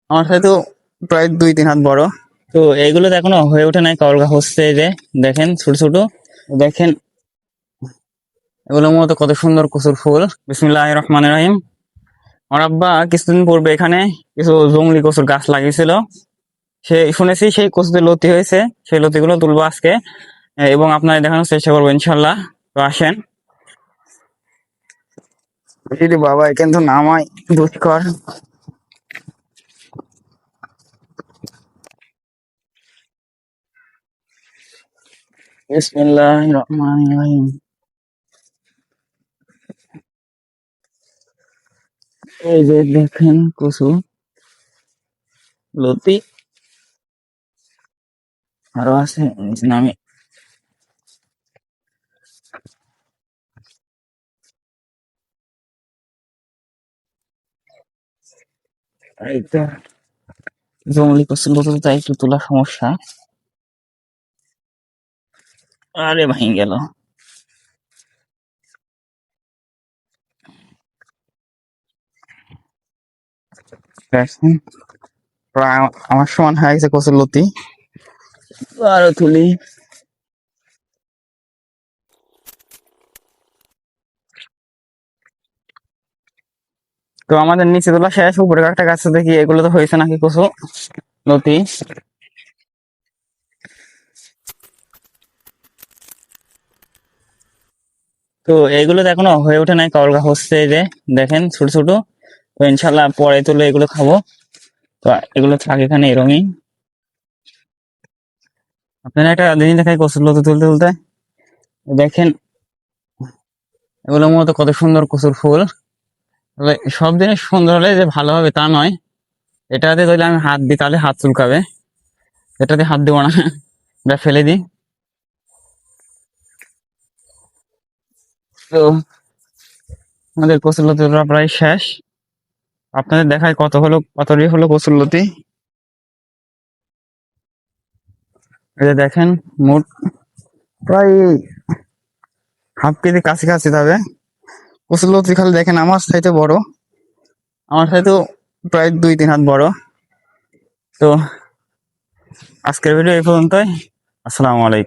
আমার সাথে প্রায় 2-3 হাত বড়। তো এইগুলো তো এখনো হয়ে ওঠে নাই, কলগা হচ্ছে এই যে দেখেন ছোট ছোট। দেখেন এগুলো মূলত কত সুন্দর কচুর ফুল। বিসমিল্লাহির রহমানির রহিম। আমার আব্বা কিছুদিন পূর্বে এখানে কিছু জংলি কচুর গাছ লাগিয়েছিল। শুনেছি সেই কচুতে লতি হয়েছে, সেই লতিগুলো তুলবো আজকে এবং আপনাদের দেখানোর চেষ্টা করবো ইনশাল্লাহ। তো আসেন। বাবা এখান তো নামাই দুষ্কর। বিসমিল্লাহির রহমানির রহিম। এই যে দেখেন কচু লতি আরো আছে নামে। এই তো জঙ্গলি কচু লতি তাই একটু তোলা সমস্যা। আরে ভাঙি গেল। দেখেন প্রায় আমার সমান হয়ে গেছে কচুর লতি। আরো তুলি। তো আমাদের নিচে তোলা শেষ, উপরে একটা গাছে দেখি এগুলো তো হয়েছে নাকি কচু লতি। তো এইগুলো তো এখনো হয়ে ওঠে নাই, কলগা হচ্ছে এই যে দেখেন ছোট ছোট। তো ইনশাল্লাহ পরে তুলে এগুলো খাবো। তো এগুলো থাকে এখানে এরমই। আপনারা একটা জিনিস দেখাই কচুর লতি তুলতে তুলতে। দেখেন এগুলো মূলত কত সুন্দর কচুর ফুল। তবে সব জিনিস সুন্দর হলে যে ভালো হবে তা নয়। এটাতে যদি আমি হাত দিই তাহলে হাত চুলকাবে, এটাতে হাত দিব না, এটা ফেলে দিই। তো আমাদের কচুর লতি তোলা প্রায় শেষ। আপনাদের দেখায় কতটি হলো কচুর লতি। এই যে দেখেন মোট প্রায় ½ কেজি কাছাকাছি যাবে কচুর লতি। খালি দেখেন আমার চাইতে বড়, আমার চাইতেও প্রায় 2-3 হাত বড়। তো আজকের ভিডিও এই পর্যন্তই। আসসালামু আলাইকুম।